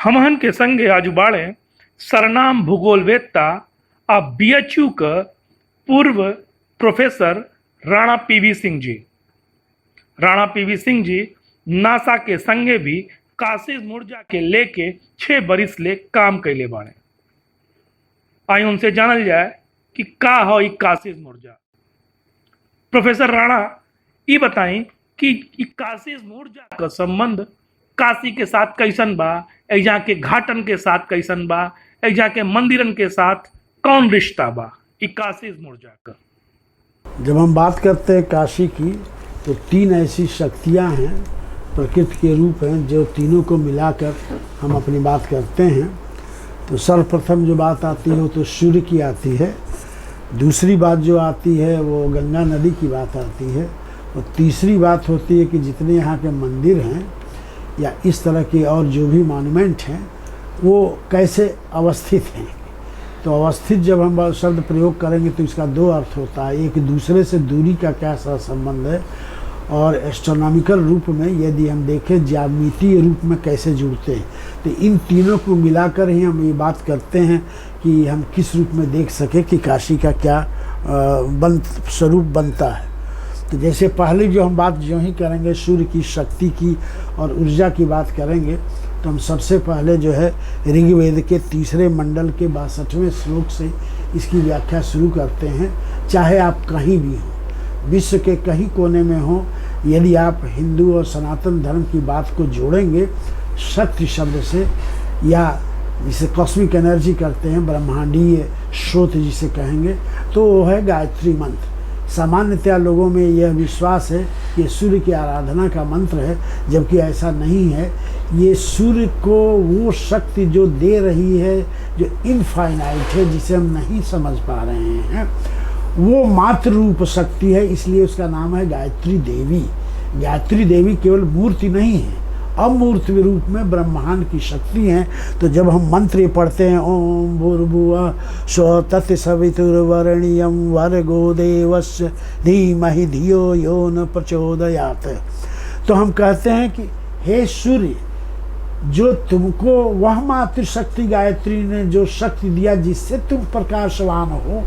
हमहन के संगे आजू बाड़े सरनाम भूगोलवेत्ता आ बीएचयू क पूर्व professor Rana PV Singh ji. Rana PV Singh ji NASA के संगे भी काशिश मुर्जा के लेके 6 बरिस ले काम कैले बाड़े। आई उनसे जानल जाए कि का हो ई काशिश मुर्जा। प्रोफेसर राणा ये बताई कि ई काशिश मुर्जा का संबंध काशी के साथ कैसन बा, एजा के घाटन के साथ कैसन बा, एजा के मंदिरन के साथ कौन रिश्ता बा ई काशिश मुर्जा का। जब हम बात करते हैं काशी की तो 3 ऐसी शक्तियां हैं, प्रकृति के रूप हैं, जो तीनों को मिलाकर हम अपनी बात करते हैं। तो सर्वप्रथम जो बात आती है वो तो सूर्य की आती है, दूसरी बात जो आती है वो गंगा नदी की बात आती है, और तीसरी बात होती है कि जितने यहाँ के मंदिर हैं या इस तरह के और जो भी मॉन्यूमेंट हैं वो कैसे अवस्थित हैं। तो अवस्थित जब हम शब्द प्रयोग करेंगे तो इसका 2 अर्थ होता है, एक दूसरे से दूरी का क्या संबंध है, और एस्ट्रोनॉमिकल रूप में यदि हम देखें ज्यामितीय रूप में कैसे जुड़ते हैं। तो इन तीनों को मिलाकर ही हम ये बात करते हैं कि हम किस रूप में देख सके कि काशी का क्या स्वरूप बनता है। तो जैसे पहले जो हम बात जो ही करेंगे सूर्य की शक्ति की और ऊर्जा की बात करेंगे, तो हम सबसे पहले जो है ऋग्वेद के 3 मंडल के 62वें श्लोक से इसकी व्याख्या शुरू करते हैं। चाहे आप कहीं भी हो, विश्व के कहीं कोने में हो, यदि आप हिंदू और सनातन धर्म की बात को जोड़ेंगे शक्ति शब्द से, या जिसे कॉस्मिक एनर्जी करते हैं, ब्रह्मांडीय स्रोत जिसे कहेंगे, तो वो है गायत्री मंत्र। सामान्यतया लोगों में यह विश्वास है कि सूर्य की आराधना का मंत्र है, जबकि ऐसा नहीं है। ये सूर्य को वो शक्ति जो दे रही है, जो इनफाइनाइट है, जिसे हम नहीं समझ पा रहे हैं, वो मात्र रूप शक्ति है, इसलिए उसका नाम है गायत्री देवी। गायत्री देवी केवल मूर्ति नहीं है, अमूर्त रूप में ब्रह्मांड की शक्ति हैं। तो जब हम मंत्र पढ़ते हैं ओम भूर्भुवः स्वः तत्सवितुर्वरेण्यं भर्गो देवस्य धीमहि धियो यो न प्रचोदयात्, तो हम कहते हैं कि हे सूर्य, जो तुमको वह मातृ शक्ति गायत्री ने जो शक्ति दिया जिससे तुम प्रकाशवान हो,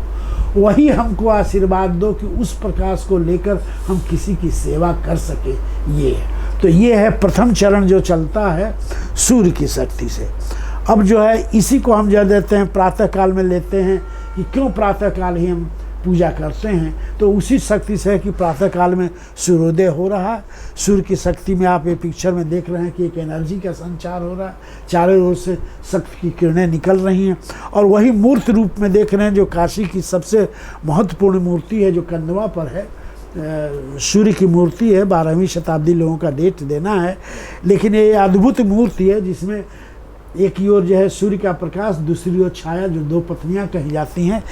वही हमको आशीर्वाद दो कि उस प्रकाश को लेकर हम किसी की सेवा कर सके। ये है, तो ये है प्रथम चरण जो चलता है सूर्य की शक्ति से। अब जो है इसी को हम जो देते हैं प्रातः काल में लेते हैं कि क्यों प्रातः काल ही हम पूजा करते हैं, तो उसी शक्ति से है कि प्रातः काल में सूर्योदय हो रहा है। सूर्य की शक्ति में आप ये पिक्चर में देख रहे हैं कि एक एनर्जी का संचार हो रहा है, चारों ओर से शक्ति की किरणें निकल रही हैं, और वही मूर्त रूप में देख रहे हैं जो काशी की सबसे महत्वपूर्ण मूर्ति है, जो कंदवा पर है। सूर्य की मूर्ति है, 12वीं शताब्दी लोगों का डेट देना है, लेकिन ये अद्भुत मूर्ति है जिसमें एक ही ओर जो है सूर्य का प्रकाश, दूसरी ओर छाया, जो 2 पत्नियां कही जाती हैं।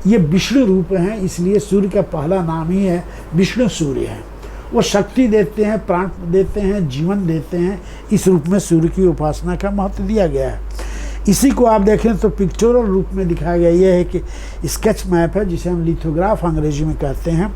ये विष्णु रूप हैं, इसलिए सूर्य का पहला नाम ही है विष्णु सूर्य है। वो शक्ति देते हैं, प्राण देते हैं, जीवन देते हैं। इस रूप में सूर्य की उपासना का महत्व दिया गया है। इसी को आप देखें तो पिक्चोरल रूप में दिखाया गया। यह है कि स्केच मैप है, जिसे हम लिथोग्राफ अंग्रेजी में कहते हैं।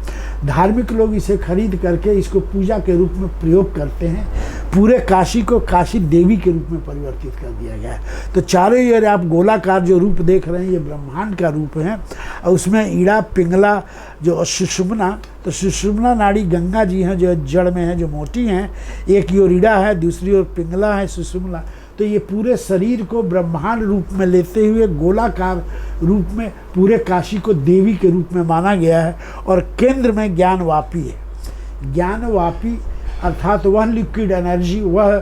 धार्मिक लोग इसे खरीद करके इसको पूजा के रूप में प्रयोग करते हैं। पूरे काशी को काशी देवी के रूप में परिवर्तित कर दिया गया है। तो चारों ओर आप गोलाकार जो रूप देख रहे हैं, ये ब्रह्मांड का रूप है, और उसमें ईड़ा पिंगला जो सुषुम्ना, तो सुषुम्ना नाड़ी गंगा जी हैं जो जड़ में है, जो मोटी हैं। एक की ओर ईड़ा है, दूसरी ओर पिंगला है, सुषुम्ना। तो ये पूरे शरीर को ब्रह्मांड रूप में लेते हुए गोलाकार रूप में पूरे काशी को देवी के रूप में माना गया है। और केंद्र में ज्ञानवापी है। ज्ञानवापी अर्थात वह लिक्विड एनर्जी, वह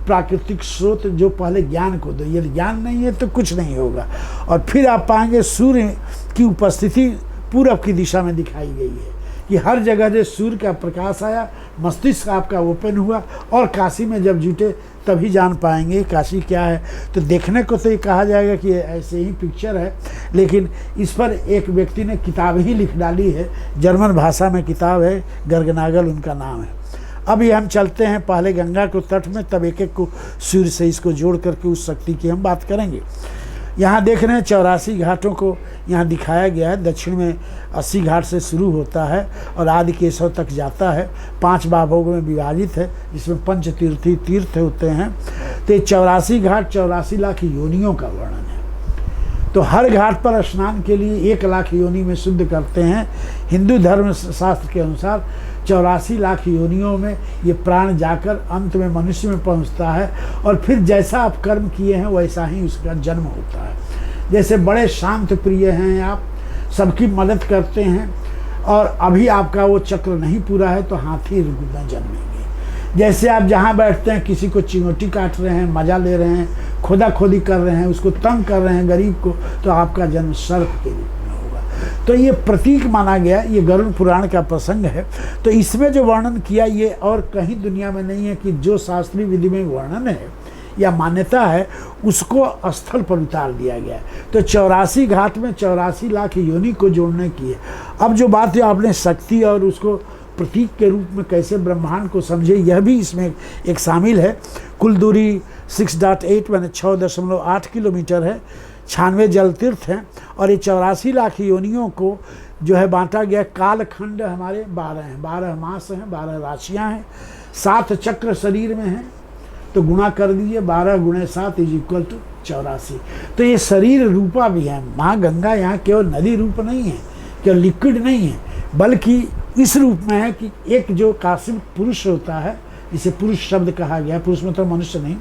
प्राकृतिक स्रोत जो पहले ज्ञान को दो। यदि ज्ञान नहीं है तो कुछ नहीं होगा। और फिर आप पाएंगे सूर्य की उपस्थिति पूरब की दिशा में दिखाई गई है कि हर जगह जो सूर्य का प्रकाश आया, मस्तिष्क आपका ओपन हुआ, और काशी में जब जुटे तभी जान पाएंगे काशी क्या है। तो देखने को तो ये कहा जाएगा कि ऐसे ही पिक्चर है, लेकिन इस पर एक व्यक्ति ने किताब ही लिख डाली है, जर्मन भाषा में किताब है, गर्गनागल उनका नाम है। अब ये हम चलते हैं पहले गंगा को तट में, तब एक एक को सूर्य से इसको जोड़ करके उस शक्ति की हम बात करेंगे। यहाँ देख रहे हैं 84 घाटों को यहाँ दिखाया गया है। दक्षिण में 80 घाट से शुरू होता है और आदि केशव तक जाता है। 5 भागों में विभाजित है, जिसमें पंचतीर्थी तीर्थ होते हैं। तो ये 84 घाट 84 लाख योनियों का वर्णन है। तो हर घाट पर स्नान के लिए 1 लाख योनि में शुद्ध करते हैं। हिंदू धर्म शास्त्र के अनुसार 84 लाख योनियों में ये प्राण जाकर अंत में मनुष्य में पहुंचता है और फिर जैसा आप कर्म किए हैं वैसा ही उसका जन्म होता है। जैसे बड़े शांत प्रिय हैं आप, सबकी मदद करते हैं और अभी आपका वो चक्र नहीं पूरा है तो हाथी रूप में जन्मेंगे। जैसे आप जहाँ बैठते हैं किसी को चिंगोटी काट रहे हैं, मजा ले रहे हैं, खोदा खोदी कर रहे हैं, उसको तंग कर रहे हैं गरीब को, तो आपका जन्म सर्प के रूप में होगा। तो ये प्रतीक माना गया। ये गरुड़ पुराण का प्रसंग है। तो इसमें जो वर्णन किया ये और कहीं दुनिया में नहीं है कि जो शास्त्रीय विधि में वर्णन है या मान्यता है उसको स्थल पर उतार दिया गया है। तो 84 घाट में 84 लाख योनि को जोड़ने की है। अब जो बात है आपने शक्ति और उसको प्रतीक के रूप में कैसे ब्रह्मांड को समझे, यह भी इसमें एक शामिल है। कुल दूरी 6.8 माने 6.8 किलोमीटर है। 96 जल तीर्थ हैं और ये 84 लाख योनियों को जो है बांटा गया। कालखंड हमारे 12 हैं, 12 मास हैं, 12 राशियां हैं, 7 चक्र शरीर में हैं। तो गुणा कर दीजिए, 12 × 7 = 84। तो ये शरीर रूपा भी है। माँ गंगा यहाँ केवल नदी रूप नहीं है, केवल लिक्विड नहीं है, बल्कि इस रूप में है कि एक जो काशिप पुरुष होता है, जिसे पुरुष शब्द कहा गया, पुरुष मतलब मनुष्य नहीं,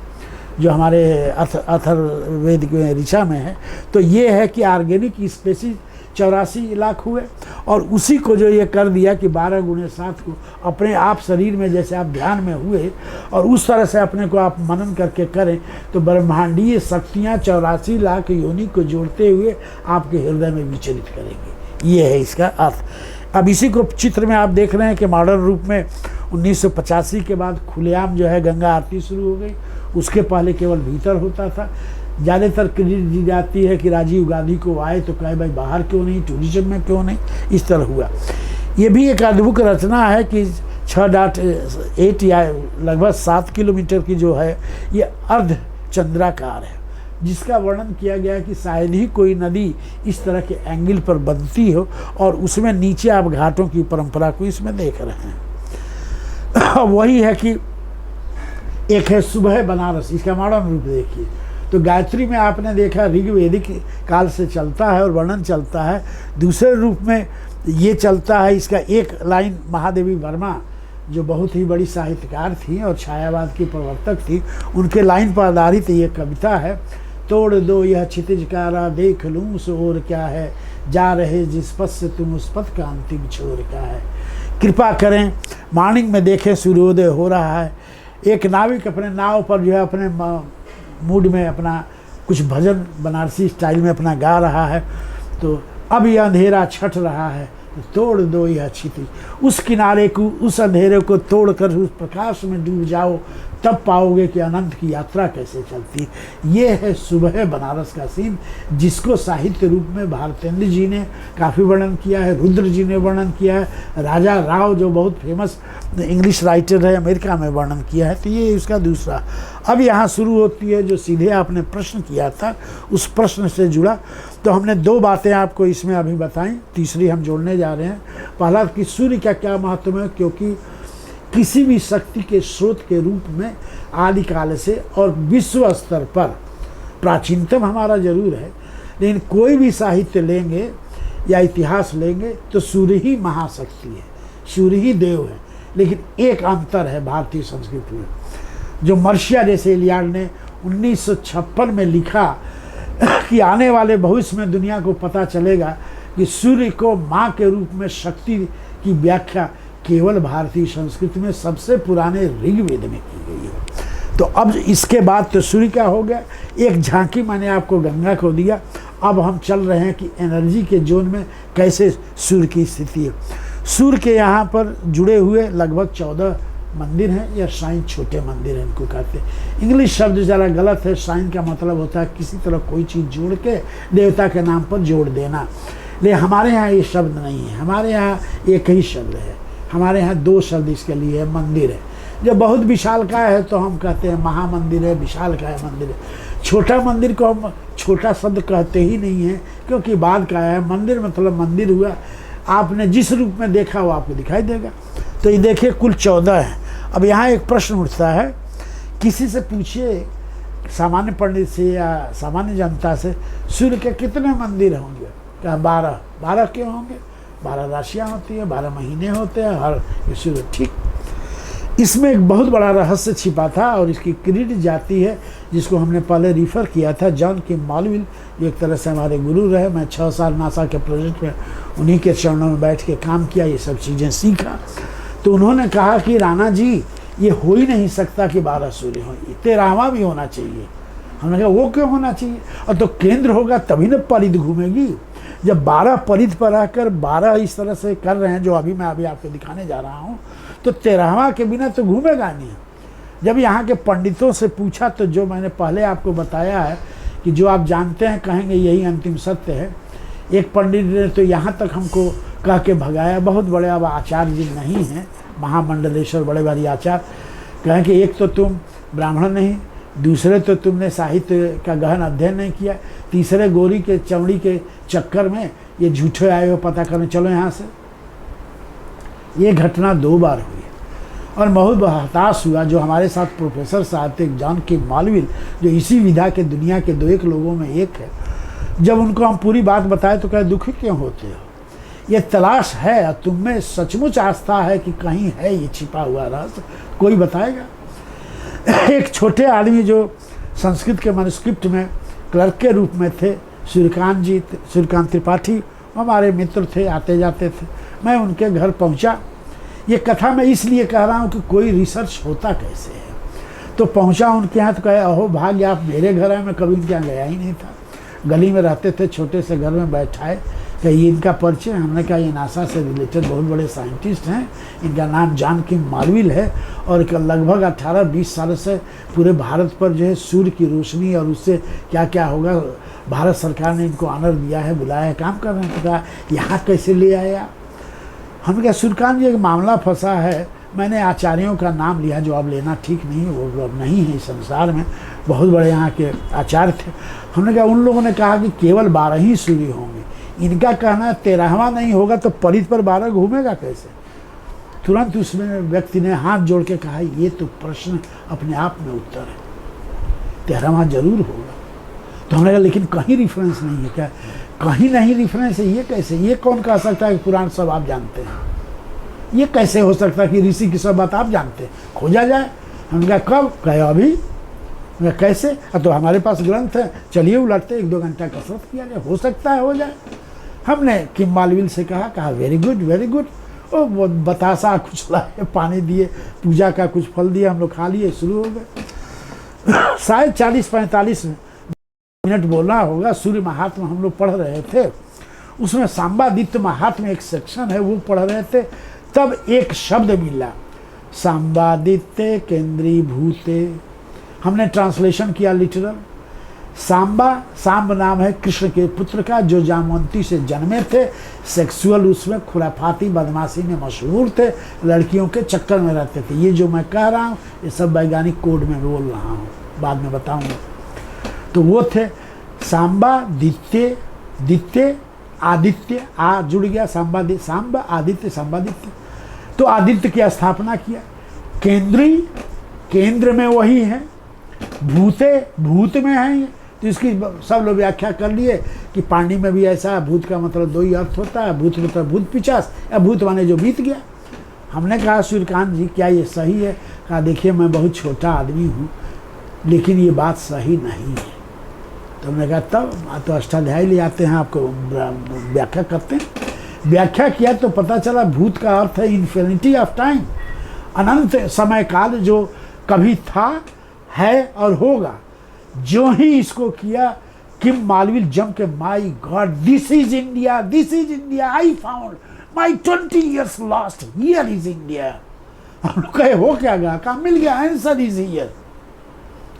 जो हमारे अथर्ववेद में ऋचा में है, तो ये है कि ऑर्गेनिक स्पेसीज 84 लाख हुए और उसी को जो ये कर दिया कि 12 × 7 को अपने आप शरीर में जैसे आप ध्यान में हुए और उस तरह से अपने को आप मनन करके करें तो ब्रह्मांडीय शक्तियाँ 84 लाख योनि को जोड़ते हुए आपके हृदय में विचलित करेंगी। ये है इसका अर्थ। अब इसी को चित्र में आप देख रहे हैं कि मॉडर्न रूप में 1985 के बाद खुलेआम जो है गंगा आरती शुरू हो गई। उसके पहले केवल भीतर होता था। ज़्यादातर क्रेडिट दी जाती है कि राजीव गांधी को आए तो कहे भाई बाहर क्यों नहीं, टूरिज्म में क्यों नहीं, इस तरह हुआ। ये भी एक अद्भुत रचना है कि 6.8 या लगभग 7 किलोमीटर की जो है ये अर्ध चंद्राकार है, जिसका वर्णन किया गया है कि शायद ही कोई नदी इस तरह के एंगल पर बनती हो और उसमें नीचे आप घाटों की परंपरा को इसमें देख रहे हैं। वही है कि एक है सुबह बनारस, इसका मॉडर्न रूप देखिए। तो गायत्री में आपने देखा ऋग्वेदिक काल से चलता है और वर्णन चलता है। दूसरे रूप में ये चलता है, इसका एक लाइन महादेवी वर्मा जो बहुत ही बड़ी साहित्यकार थी और छायावाद की प्रवर्तक थी, उनके लाइन पर आधारित ये कविता है। तोड़ दो यह क्षितिज कारा, देख लूँ उस ओर क्या है, जा रहे जिस पथ से तुम उस पथ का अंतिम छोर क्या है। कृपा करें मॉर्निंग में देखें सूर्योदय हो रहा है। एक नाविक अपने नाव पर जो है अपने मूड में अपना कुछ भजन बनारसी स्टाइल में अपना गा रहा है। तो अब यह अंधेरा छट रहा है, तो तोड़ दो यह क्षितिज, उस किनारे को, उस अंधेरे को तोड़कर उस प्रकाश में डूब जाओ, तब पाओगे कि अनंत की यात्रा कैसे चलती है। ये है सुबह बनारस का सीन, जिसको साहित्य रूप में भारतेंद्र जी ने काफ़ी वर्णन किया है, रुद्र जी ने वर्णन किया है, राजा राव जो बहुत फेमस इंग्लिश राइटर है अमेरिका में वर्णन किया है। तो ये उसका दूसरा। अब यहाँ शुरू होती है जो सीधे आपने प्रश्न किया था, उस प्रश्न से जुड़ा। तो हमने 2 बातें आपको इसमें अभी बताई, तीसरी हम जोड़ने जा रहे हैं। पहला कि सूर्य का क्या महत्व है, क्योंकि किसी भी शक्ति के स्रोत के रूप में आदिकाल से और विश्व स्तर पर प्राचीनतम हमारा जरूर है, लेकिन कोई भी साहित्य लेंगे या इतिहास लेंगे तो सूर्य ही महाशक्ति है, सूर्य ही देव है। लेकिन एक अंतर है भारतीय संस्कृति में, जो मर्शिया जैसे इलियाड ने 1956 में लिखा कि आने वाले भविष्य में दुनिया को पता चलेगा कि सूर्य को माँ के रूप में शक्ति की व्याख्या केवल भारतीय संस्कृति में सबसे पुराने ऋग्वेद में की गई है। तो अब इसके बाद तो सूर्य का हो गया, एक झांकी मैंने आपको गंगा को दिया। अब हम चल रहे हैं कि एनर्जी के जोन में कैसे सूर्य की स्थिति है। सूर्य के यहाँ पर जुड़े हुए लगभग 14 मंदिर हैं, या श्राइन छोटे मंदिर हैं इनको कहते हैं। इंग्लिश शब्द ज़रा गलत है। श्राइन का मतलब होता है किसी तरह कोई चीज़ जोड़ के देवता के नाम पर जोड़ देना, लेकिन हमारे यहाँ ये शब्द नहीं है। हमारे यहाँ एक ही शब्द है, हमारे यहाँ 2 शब्द इसके लिए है। मंदिर है, जब बहुत विशालकाय है तो हम कहते हैं महामंदिर है, विशालकाय मंदिर है। छोटा मंदिर को हम छोटा शब्द कहते ही नहीं है, क्योंकि बाद का है। मंदिर मतलब मंदिर हुआ, आपने जिस रूप में देखा वो आपको दिखाई देगा। तो ये देखिए कुल 14 है। अब यहाँ एक प्रश्न उठता है, किसी से पूछिए, सामान्य पंडित से या सामान्य जनता से, सूर्य के कितने मंदिर होंगे? क्या 12? 12 क्यों होंगे? 12 राशियाँ होती है, 12 महीने होते हैं हर सूर्य। ठीक, इसमें एक बहुत बड़ा रहस्य छिपा था और इसकी क्रेडिट जाती है जिसको हमने पहले रिफ़र किया था, जॉन के मालविल, जो एक तरह से हमारे गुरु रहे। मैं 6 साल नासा के प्रोजेक्ट में उन्हीं के चरणों में बैठ के काम किया, ये सब चीज़ें सीखा। तो उन्होंने कहा कि राणा जी ये हो ही नहीं सकता कि 12 सूर्य हों, 13वां भी होना चाहिए। हमने कहा वो क्यों होना चाहिए? और तो केंद्र होगा तभी ना परिध घूमेगी। जब 12 परिध पर आकर 12 इस तरह से कर रहे हैं, जो अभी मैं आपको दिखाने जा रहा हूँ, तो 13वां के बिना तो घूमेगा नहीं। जब यहाँ के पंडितों से पूछा तो जो मैंने पहले आपको बताया है कि जो आप जानते हैं कहेंगे यही अंतिम सत्य है। एक पंडित ने तो यहाँ तक हमको कह के भगाया, बहुत बड़े अब आचार्य जी नहीं हैं, महामंडलेश्वर बड़े भारी आचार्य, कहें कि एक तो तुम ब्राह्मण नहीं, दूसरे तो तुमने साहित्य का गहन अध्ययन नहीं किया, तीसरे गोरी के चमड़ी के चक्कर में ये झूठे आए हो पता करने, चलो यहाँ से। ये घटना 2 बार हुई और बहुत हताश हुआ। जो हमारे साथ प्रोफेसर साहब थे जॉन के मालविल, जो इसी विधा के दुनिया के 2-1 लोगों में एक है, जब उनको हम पूरी बात बताए तो कहे दुखी क्यों होते हो? ये तलाश है और तुम में सचमुच आस्था है कि कहीं है ये छिपा हुआ रहस्य, कोई बताएगा। एक छोटे आदमी जो संस्कृत के मैन्युस्क्रिप्ट में क्लर्क के रूप में थे, सूर्यकांत त्रिपाठी, हमारे मित्र थे, आते जाते थे। मैं उनके घर पहुंचा। ये कथा मैं इसलिए कह रहा हूँ कि कोई रिसर्च होता कैसे है। तो पहुंचा उनके यहाँ तो कहे अहो भाग्य आप मेरे घर आए, मैं कभी उनके यहाँ गया ही नहीं था। गली में रहते थे, छोटे से घर में बैठाए, कि ये इनका परिचय। हमने कहा ये नासा से रिलेटेड बहुत बड़े साइंटिस्ट हैं, इनका नाम जॉन के मालविल है और लगभग 18-20 साल से पूरे भारत पर जो है सूर्य की रोशनी और उससे क्या क्या होगा, भारत सरकार ने इनको ऑनर दिया है, बुलाया है, काम कर रहे हैं। तो कहा यहाँ कैसे ले आए आप? हमने कहा सूर्यकांत जी एक मामला फंसा है, मैंने आचार्यों का नाम लिया जो अब लेना ठीक नहीं, वो अब नहीं है इस संसार में, बहुत बड़े यहाँ के आचार्य थे। हमने कहा उन लोगों ने कहा कि केवल 12 ही सूर्य होंगे, इनका कहना 13वां नहीं होगा तो परिध पर 12 घूमेगा कैसे? तुरंत उसमें व्यक्ति ने हाथ जोड़ के कहा ये तो प्रश्न अपने आप में उत्तर है, 13वां जरूर होगा। तो हमने कहा लेकिन कहीं रिफरेंस नहीं है। क्या कहीं नहीं रिफरेंस है? ये कैसे? ये कौन कह सकता है कि पुराण सब आप जानते हैं? ये कैसे हो सकता है कि ऋषि की सब बात आप जानते हैं? खोजा जाए। हमने कहा कब? कहे अभी। मैं कैसे? तो हमारे पास ग्रंथ है, चलिए उलटते 1-2 घंटा कसरत किया जाए, हो सकता है हो जाए। हमने किम मालविल से कहा वेरी गुड वेरी गुड। वो बतासा कुछ लाए, पानी दिए, पूजा का कुछ फल दिया, हम लोग खा लिए, शुरू हो गए। शायद 40-45 मिनट बोलना होगा। सूर्य महात्मा हम लोग पढ़ रहे थे, उसमें सांबादित्य महात्मा एक सेक्शन है, वो पढ़ रहे थे। तब एक शब्द मिला, सांबादित्य केंद्री भूते। हमने ट्रांसलेशन किया लिटरल। सांब नाम है कृष्ण के पुत्र का, जो जामवंती से जन्मे थे, सेक्सुअल उसमें खुराफाती बदमाशी में मशहूर थे, लड़कियों के चक्कर में रहते थे। ये जो मैं कह रहा हूँ ये सब वैज्ञानिक कोड में बोल रहा हूँ, बाद में बताऊँगा। तो वो थे सांबादित्य, दित्य आदित्य, आ जुड़ गया, सांब आदित्य सांबादित्य। तो आदित्य की स्थापना किया। केंद्री, केंद्र में वही है, भूते भूत में है। तो इसकी सब लोग व्याख्या कर लिए कि पानी में भी ऐसा है, भूत का मतलब 2 ही अर्थ होता है, भूत मतलब भूत पिचास, या भूत माने जो बीत गया। हमने कहा सूर्यकांत जी क्या ये सही है? कहा देखिए मैं बहुत छोटा आदमी हूँ, लेकिन ये बात सही नहीं है। तो हमने कहा तब तो अष्टाध्यायी ले आते हैं, आपको व्याख्या करते हैं। व्याख्या किया तो पता चला भूत का अर्थ है इन्फिनिटी ऑफ टाइम, अनंत समय काल, जो कभी था, है और होगा। जो ही इसको किया किम मालविल जम के, my god this is India, this is India, I found my 20 years lost, here is India. हम लोग कहे हो क्या गया? कहा मिल गया, आंसर इज हियर।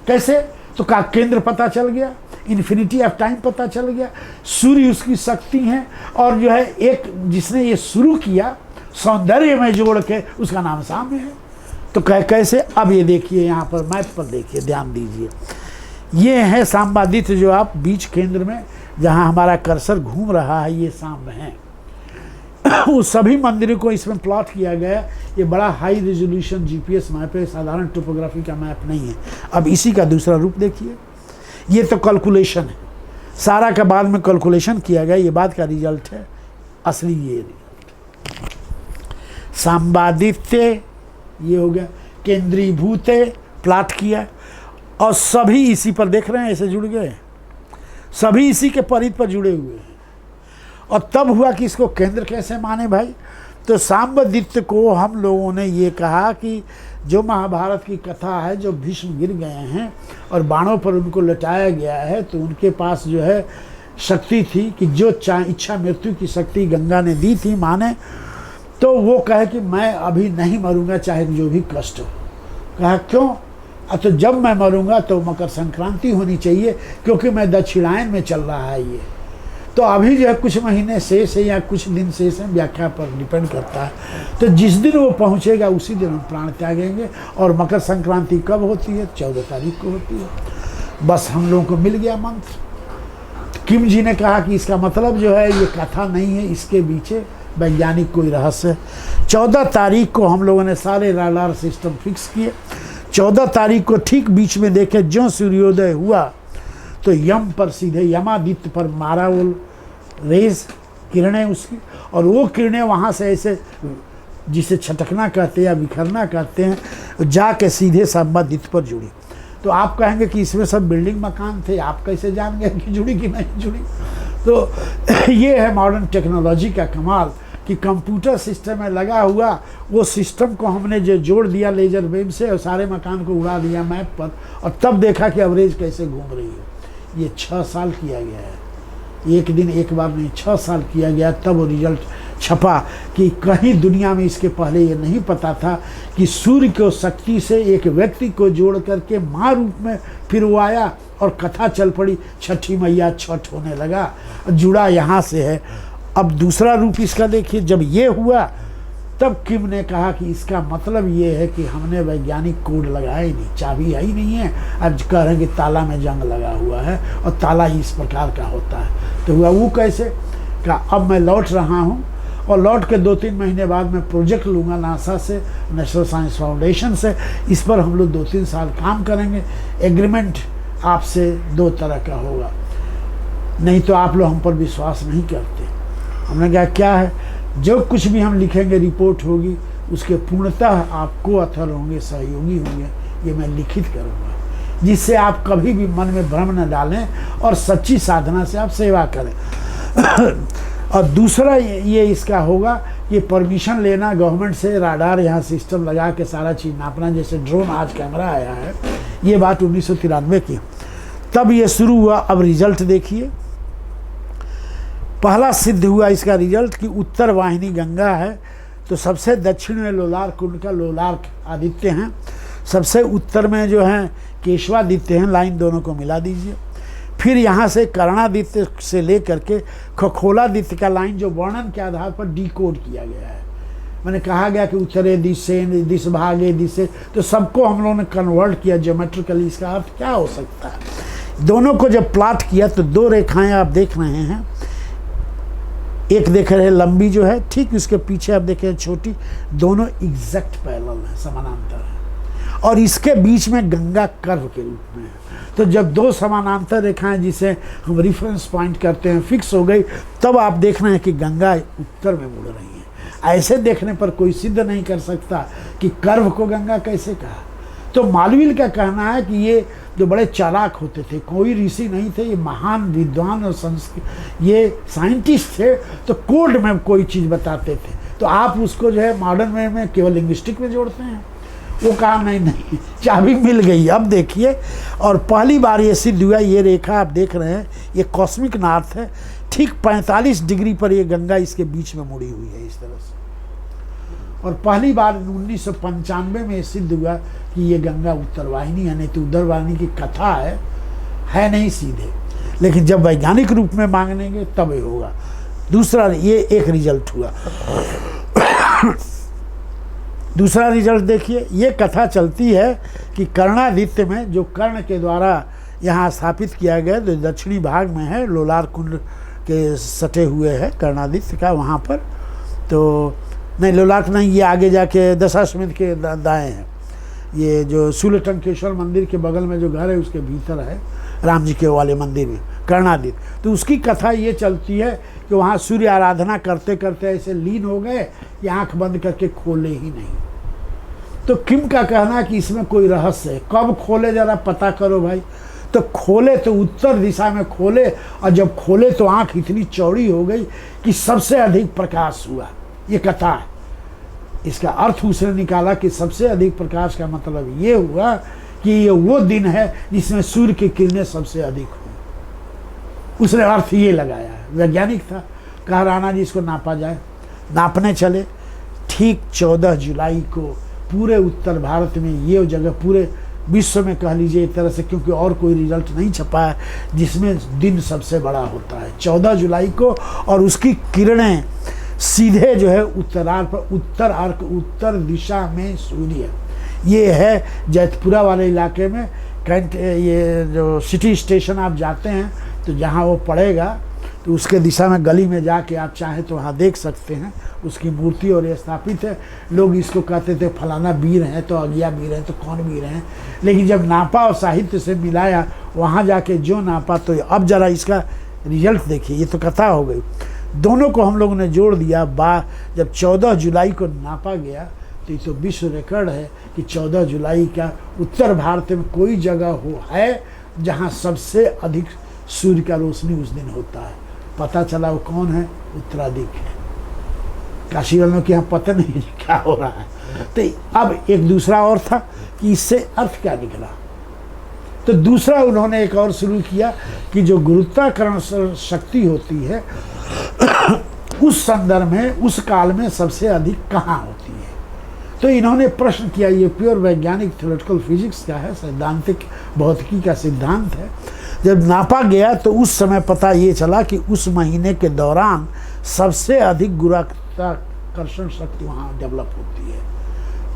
कैसे? तो कहा केंद्र पता चल गया, इन्फिनिटी ऑफ टाइम पता चल गया, सूर्य उसकी शक्ति है, और जो है एक जिसने ये शुरू किया सौंदर्य में जोड़ के, उसका नाम साम्य है। तो कैसे? अब ये देखिए यहाँ पर मैप पर देखिए, ध्यान दीजिए, ये है सांबादित्य, जो आप बीच केंद्र में जहाँ हमारा कर्सर घूम रहा है ये सांब हैं। उस सभी मंदिरों को इसमें प्लॉट किया गया। ये बड़ा हाई रेजोल्यूशन जीपीएस मैप है, साधारण टोपोग्राफी का मैप नहीं है। अब इसी का दूसरा रूप देखिए, ये तो कैलकुलेशन है, सारा का बाद में कैलकुलेशन किया गया, ये बाद का रिजल्ट है असली। ये सांबादित्य ये हो गया, केंद्रीभूत प्लॉट किया, और सभी इसी पर देख रहे हैं ऐसे जुड़ गए, सभी इसी के परिध पर जुड़े हुए हैं। और तब हुआ कि इसको केंद्र कैसे माने भाई, तो सांबादित्य को हम लोगों ने ये कहा कि जो महाभारत की कथा है, जो भीष्म गिर गए हैं और बाणों पर उनको लटाया गया है, तो उनके पास जो है शक्ति थी कि जो इच्छा मृत्यु की शक्ति गंगा ने दी थी माने, तो वो कहे कि मैं अभी नहीं मरूंगा चाहे जो भी कष्ट हो। कहा क्यों? तो जब मैं मरूंगा तो मकर संक्रांति होनी चाहिए, क्योंकि मैं दक्षिणायन में चल रहा है ये। तो अभी जो है कुछ महीने शेष है या कुछ दिन शेष है, व्याख्या पर डिपेंड करता है। तो जिस दिन वो पहुंचेगा उसी दिन हम प्राण त्यागेंगे। और मकर संक्रांति कब होती है? 14 तारीख को होती है। बस हम लोगों को मिल गया मंत्र। किम जी ने कहा कि इसका मतलब जो है ये कथा नहीं है, इसके पीछे वैज्ञानिक कोई रहस्य है। 14 तारीख को हम लोगों ने सारे राडार सिस्टम फिक्स किए। 14 तारीख को ठीक बीच में देखे, जो सूर्योदय हुआ तो यम पर सीधे यमादित्य पर मारा वो रेज किरणें उसकी, और वो किरणें वहाँ से ऐसे जिसे छटकना कहते हैं या बिखरना कहते हैं, जाके सीधे सांबादित्य पर जुड़ी। तो आप कहेंगे कि इसमें सब बिल्डिंग मकान थे, आप कैसे जान गए कि जुड़ी कि नहीं जुड़ी? तो ये है मॉडर्न टेक्नोलॉजी का कमाल कि कंप्यूटर सिस्टम में लगा हुआ वो सिस्टम को हमने जो जोड़ दिया लेजर बीम से, और सारे मकान को उड़ा दिया मैप पर, और तब देखा कि एवरेज कैसे घूम रही है। ये 6 साल किया गया है, एक दिन एक बार नहीं, 6 साल किया गया, तब वो रिजल्ट छपा। कि कहीं दुनिया में इसके पहले ये नहीं पता था कि सूर्य को शक्ति से एक व्यक्ति को जोड़ करके माँ रूप में फिर वो आया, और कथा चल पड़ी, छठी मैया छठ होने लगा, जुड़ा यहाँ से है। अब दूसरा रूप इसका देखिए, जब ये हुआ तब किम ने कहा कि इसका मतलब ये है कि हमने वैज्ञानिक कोड लगाया ही नहीं, चाबी है ही नहीं है, आज कह रहे हैं कि ताला में जंग लगा हुआ है और ताला ही इस प्रकार का होता है। तो हुआ वो कैसे? कहा अब मैं लौट रहा हूँ, और लौट के 2-3 महीने बाद मैं प्रोजेक्ट लूँगा नासा से, नेशनल साइंस फाउंडेशन से। इस पर हम लोग 2-3 साल काम करेंगे। एग्रीमेंट आपसे 2 तरह का होगा, नहीं तो आप लोग हम पर विश्वास नहीं करते। हमने कहा क्या है? जो कुछ भी हम लिखेंगे रिपोर्ट होगी, उसके पूर्णतः आपको अथर होंगे, सहयोगी होंगे, ये मैं लिखित करूँगा, जिससे आप कभी भी मन में भ्रम न डालें और सच्ची साधना से आप सेवा करें। और दूसरा ये इसका होगा कि परमिशन लेना गवर्नमेंट से, राडार यहाँ सिस्टम लगा के सारा चीज़ नापना, जैसे ड्रोन आज कैमरा आया है, ये बात 1993 की, तब ये शुरू हुआ। अब रिजल्ट देखिए, पहला सिद्ध हुआ इसका रिजल्ट कि उत्तर वाहिनी गंगा है, तो सबसे दक्षिण में लोलार कुंड का लोलार्क आदित्य हैं, सबसे उत्तर में जो हैं केशवादित्य हैं, लाइन दोनों को मिला दीजिए। फिर यहाँ से कर्णादित्य से लेकर के खखोलादित्य का लाइन जो वर्णन के आधार पर डिकोड किया गया है, मैंने कहा गया कि उत्तरे दिश से, दिश भागे दिश से, तो सबको हम लोगों ने कन्वर्ट किया ज्योमेट्रिकली। इसका अर्थ क्या हो सकता है? दोनों को जब प्लॉट किया तो 2 रेखाएं आप देख रहे हैं, एक देख रहे हैं लंबी जो है, ठीक उसके पीछे आप देखें छोटी, दोनों एग्जैक्ट पैरेलल है, समानांतर है, और इसके बीच में गंगा कर्व के रूप में है। तो जब 2 समानांतर रेखाएं जिसे हम रेफरेंस पॉइंट करते हैं फिक्स हो गई, तब आप देख रहे हैं कि गंगा उत्तर में मुड़ रही है। ऐसे देखने पर कोई सिद्ध नहीं कर सकता कि कर्व को गंगा कैसे कहा। तो मालवीय का कहना है कि ये जो बड़े चालाक होते थे, कोई ऋषि नहीं थे, ये महान विद्वान और संस्कृत ये साइंटिस्ट थे, तो कोड में कोई चीज़ बताते थे, तो आप उसको जो है मॉडर्न वे में केवल लिंग्विस्टिक में जोड़ते हैं। वो कहा नहीं, चाबी मिल गई। अब देखिए, और पहली बार ये सिद्ध हुआ, ये रेखा आप देख रहे हैं, ये कॉस्मिक नॉर्थ है, ठीक 45 डिग्री पर ये गंगा इसके बीच में मुड़ी हुई है इस तरह से। और पहली बार 1995 में सिद्ध हुआ कि ये गंगा उत्तर वाहिनी है, नहीं तो उधर वाहिनी की कथा है नहीं सीधे, लेकिन जब वैज्ञानिक रूप में मांगेंगे तब ये होगा। दूसरा ये एक रिजल्ट हुआ। दूसरा रिजल्ट देखिए, ये कथा चलती है कि कर्णादित्य में जो कर्ण के द्वारा यहाँ स्थापित किया गया, जो दक्षिणी भाग में है, लोलार कुंड के सटे हुए है कर्णादित्य का वहाँ पर। तो नहीं, लोलार नहीं, ये आगे जाके दशाश्वमेध के दाएँ हैं। ये जो शूलटंकेश्वर मंदिर के बगल में जो घर है उसके भीतर है राम जी के वाले मंदिर में कर्णादित्य। तो उसकी कथा ये चलती है कि वहाँ सूर्य आराधना करते करते ऐसे लीन हो गए कि आँख बंद करके खोले ही नहीं। तो किम का कहना कि इसमें कोई रहस्य है, कब खोले जरा पता करो भाई। तो खोले तो उत्तर दिशा में खोले, और जब खोले तो आँख इतनी चौड़ी हो गई कि सबसे अधिक प्रकाश हुआ। ये कथा है। इसका अर्थ उसने निकाला कि सबसे अधिक प्रकाश का मतलब ये हुआ कि ये वो दिन है जिसमें सूर्य की किरणें सबसे अधिक हुई। उसने अर्थ ये लगाया है, वैज्ञानिक था। कहा राणा जी इसको नापा जाए। नापने चले, ठीक 14 जुलाई को पूरे उत्तर भारत में ये जगह, पूरे विश्व में कह लीजिए एक तरह से, क्योंकि और कोई रिजल्ट नहीं छपा है जिसमें दिन सबसे बड़ा होता है 14 जुलाई को। और उसकी किरणें सीधे जो है उत्तरार्ध पर, उत्तर अर्क, उत्तर दिशा में सूर्य। ये है जैतपुरा वाले इलाके में कैंट, ये जो सिटी स्टेशन आप जाते हैं तो जहाँ वो पड़ेगा तो उसके दिशा में गली में जाके आप चाहें तो वहाँ देख सकते हैं उसकी मूर्ति, और ये स्थापित है। लोग इसको कहते थे फलाना वीर हैं, तो अज्ञा वीर हैं, तो कौन वीर हैं। लेकिन जब नापा और साहित्य से मिलाया, वहाँ जाके जो नापा, तो अब जरा इसका रिजल्ट देखिए। ये तो कथा हो गई, दोनों को हम लोगों ने जोड़ दिया। जब 14 जुलाई को नापा गया तो ये तो विश्व रिकॉर्ड है कि 14 जुलाई का उत्तर भारत में कोई जगह हो है जहाँ सबसे अधिक सूर्य का रोशनी उस दिन होता है। पता चला वो कौन है, उत्तराधिक है। काशी वालों के यहाँ पता नहीं क्या हो रहा है। तो अब एक दूसरा और था कि इससे अर्थ क्या निकला। तो दूसरा उन्होंने एक और शुरू किया कि जो गुरुत्वाकर्षण शक्ति होती है उस संदर्भ में, उस काल में सबसे अधिक कहाँ होती है। तो इन्होंने प्रश्न किया। ये प्योर वैज्ञानिक थ्योरेटिकल फिजिक्स का है, सैद्धांतिक भौतिकी का सिद्धांत है। जब नापा गया तो उस समय पता ये चला कि उस महीने के दौरान सबसे अधिक गुरुत्वाकर्षण शक्ति वहाँ डेवलप होती है।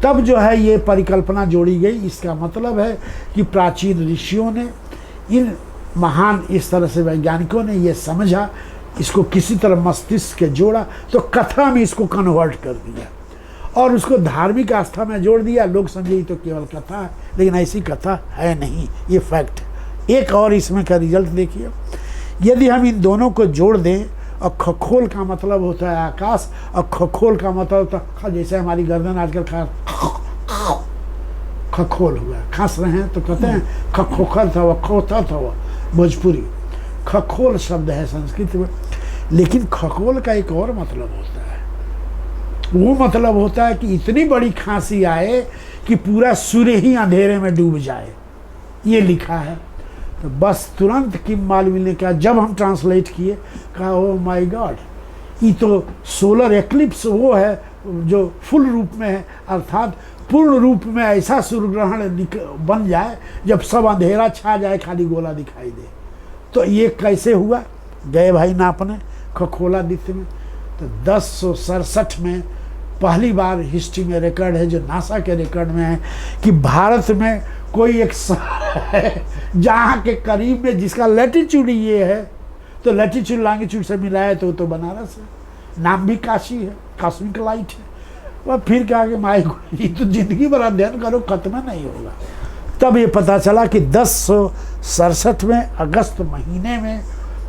तब जो है ये परिकल्पना जोड़ी गई। इसका मतलब है कि प्राचीन ऋषियों ने, इन महान इस तरह से वैज्ञानिकों ने ये समझा, इसको किसी तरह मस्तिष्क के जोड़ा, तो कथा में इसको कन्वर्ट कर दिया और उसको धार्मिक आस्था में जोड़ दिया। लोग समझे ये तो केवल कथा है, लेकिन ऐसी कथा है नहीं, ये फैक्ट है। एक और इसमें का रिजल्ट देखिए, यदि हम इन दोनों को जोड़ दें, और खखोल का मतलब होता है आकाश, और खखोल का मतलब होता है, जैसे हमारी गर्दन आजकल खखोल हुआ, खांस रहे हैं तो कहते हैं खखोखल था वह, खोता था वह, भोजपुरी। खखोल शब्द है संस्कृत में। लेकिन खखोल का एक और मतलब होता है, वो मतलब होता है कि इतनी बड़ी खांसी आए कि पूरा सूर्य ही अंधेरे में डूब जाए, ये लिखा है। तो बस तुरंत किम मालवीय ने कहा, जब हम ट्रांसलेट किए, कहा ओ माय गॉड, ये तो सोलर एक्लिप्स वो है जो फुल रूप में है, अर्थात पूर्ण रूप में ऐसा सूर्य ग्रहण बन जाए जब सब अंधेरा छा जाए, खाली गोला दिखाई दे। तो ये कैसे हुआ? गए भाई नापने खगोलादित्य में, तो 1067 में पहली बार हिस्ट्री में रिकॉर्ड है, जो नासा के रिकॉर्ड में है, कि भारत में कोई एक शहर है जहाँ के करीब में, जिसका लैटिट्यूड ये है, तो लैटिट्यूड लॉन्गिट्यूड से मिलाया तो बनारस है। नाम भी काशी है, कॉस्मिक लाइट है। वह फिर कहा कि माई ये तो जिंदगी भर अध्ययन करो, खत्म नहीं होगा। तब ये पता चला कि 1067 में अगस्त महीने में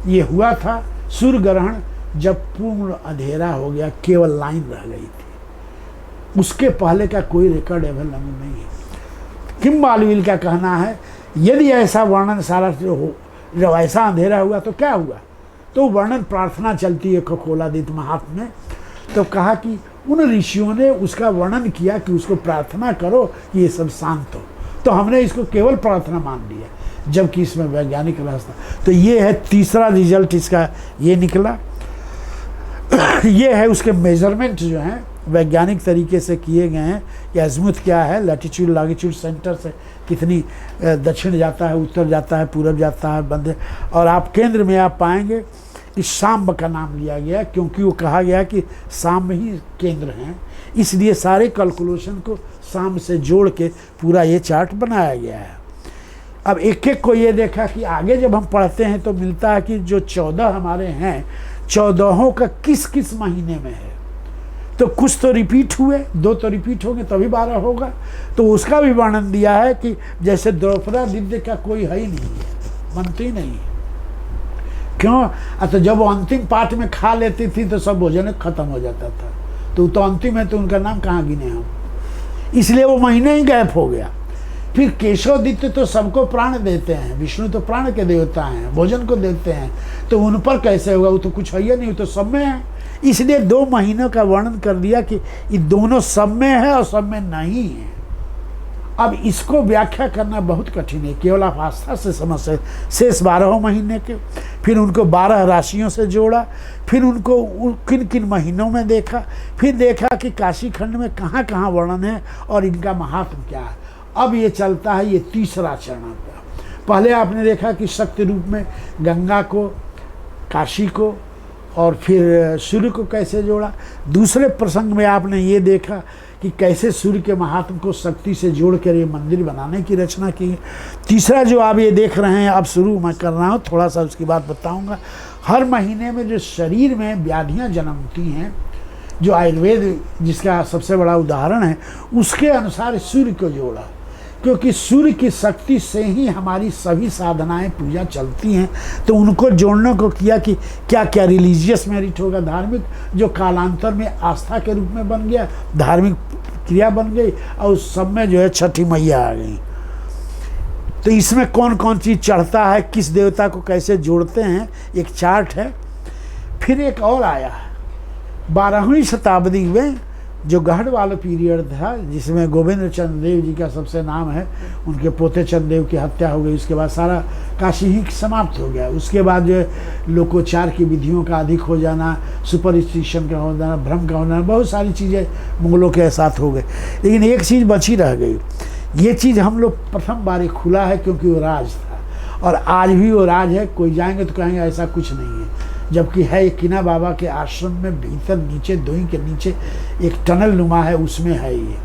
ये हुआ था सूर्य ग्रहण, जब पूर्ण अंधेरा हो गया, केवल लाइन रह गई थी। उसके पहले का कोई रिकॉर्ड अवेलेबल नहीं है। किम मालवीय का कहना है, यदि ऐसा वर्णन सारा हो, जब ऐसा अंधेरा हुआ तो क्या हुआ, तो वर्णन प्रार्थना चलती है खगोलादित्य महात्म में। तो कहा कि उन ऋषियों ने उसका वर्णन किया कि उसको प्रार्थना करो कि ये सब शांत हो, तो हमने इसको केवल प्रार्थना मान लिया, जबकि इसमें वैज्ञानिक रास्ता। तो ये है तीसरा रिजल्ट इसका, ये निकला। ये है उसके मेजरमेंट जो हैं वैज्ञानिक तरीके से किए गए हैं कि अज़ीमुथ क्या है, लैटिट्यूड लॉन्गिट्यूड सेंटर से कितनी दक्षिण जाता है, उत्तर जाता है, पूरब जाता है, बंद। और आप केंद्र में आप पाएंगे कि शाम्ब का नाम लिया गया, क्योंकि वो कहा गया कि शाम्ब ही केंद्र हैं, इसलिए सारे कैलकुलेशन को शाम से जोड़ के पूरा ये चार्ट बनाया गया है। अब एक एक को ये देखा कि आगे जब हम पढ़ते हैं तो मिलता है कि जो 14 हमारे हैं, 14 का किस किस महीने में है। तो कुछ तो रिपीट हुए, 2 तो रिपीट होंगे तभी 12 होगा। तो उसका भी वर्णन दिया है कि जैसे द्रौपदी का कोई है ही नहीं है, बनती नहीं है। क्यों? तो जब वो अंतिम पाठ में खा लेती थी तो सब भोजन खत्म हो जाता था, तो अंतिम है तो उनका नाम कहाँ गिने हम, इसलिए वो महीने ही गैप हो गया। फिर केशवदित्य तो सबको प्राण देते हैं, विष्णु तो प्राण के देवता हैं, भोजन को देते हैं, तो उन पर कैसे होगा? वो तो कुछ है ही नहीं, वो तो सब में है। इसलिए 2 महीनों का वर्णन कर दिया कि ये दोनों सब में है और सब में नहीं है। अब इसको व्याख्या करना बहुत कठिन है, केवल आप आस्था से समझ सकते। शेष 12 महीने के, फिर उनको 12 राशियों से जोड़ा, फिर उनको किन किन महीनों में देखा, फिर देखा कि काशी खंड में कहाँ कहाँ वर्णन है और इनका महात्म क्या है। अब ये चलता है ये तीसरा चरण का। पहले आपने देखा कि शक्ति रूप में गंगा को, काशी को और फिर सूर्य को कैसे जोड़ा। दूसरे प्रसंग में आपने ये देखा कि कैसे सूर्य के महात्म को शक्ति से जोड़कर ये मंदिर बनाने की रचना की। तीसरा जो आप ये देख रहे हैं, अब शुरू मैं कर रहा हूँ, थोड़ा सा उसकी बात बताऊँगा। हर महीने में जो शरीर में व्याधियाँ जन्मती हैं, जो आयुर्वेद जिसका सबसे बड़ा उदाहरण है, उसके अनुसार सूर्य को जोड़ा, क्योंकि सूर्य की शक्ति से ही हमारी सभी साधनाएं पूजा चलती हैं। तो उनको जोड़ने को किया कि क्या क्या रिलीजियस मेरिट होगा, धार्मिक, जो कालांतर में आस्था के रूप में बन गया, धार्मिक क्रिया बन गई, और उस सब में जो है छठी मैया आ गई। तो इसमें कौन कौन चीज़ चढ़ता है, किस देवता को कैसे जोड़ते हैं, एक चार्ट है। फिर एक और आया है 12वीं शताब्दी में, जो गढ़ वाला पीरियड था, जिसमें गोविंद चंद्र देव जी का सबसे नाम है। उनके पोते चंद्रदेव की हत्या हो गई, उसके बाद सारा काशी ही समाप्त हो गया। उसके बाद जो लोकोच्चार की विधियों का अधिक हो जाना, सुपरस्टिशन का हो जाना, भ्रम का होना, बहुत सारी चीज़ें मुगलों के साथ हो गए। लेकिन एक चीज़ बची रह गई, ये चीज़ हम लोग प्रथम बार खुला है, क्योंकि वो राज था, और आज भी वो राज है। कोई जाएंगे तो कहेंगे ऐसा कुछ नहीं है, जबकि है किना बाबा के आश्रम में भीतर नीचे दोई के नीचे एक टनल नुमा है, उसमें है ये।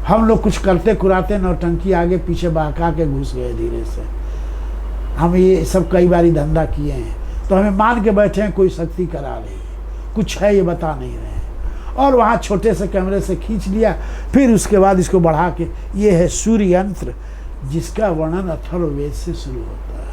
हम लोग कुछ करते कुराते नौटंकी आगे पीछे बहका के घुस गए धीरे से। हम ये सब कई बारी धंधा किए हैं, तो हमें मान के बैठे हैं कोई शक्ति करा रही है, कुछ है ये बता नहीं रहे हैं, और वहाँ छोटे से कैमरे से खींच लिया। फिर उसके बाद इसको बढ़ा के, ये है सूर्य यंत्र, जिसका वर्णन अथर्ववेद से शुरू होता है।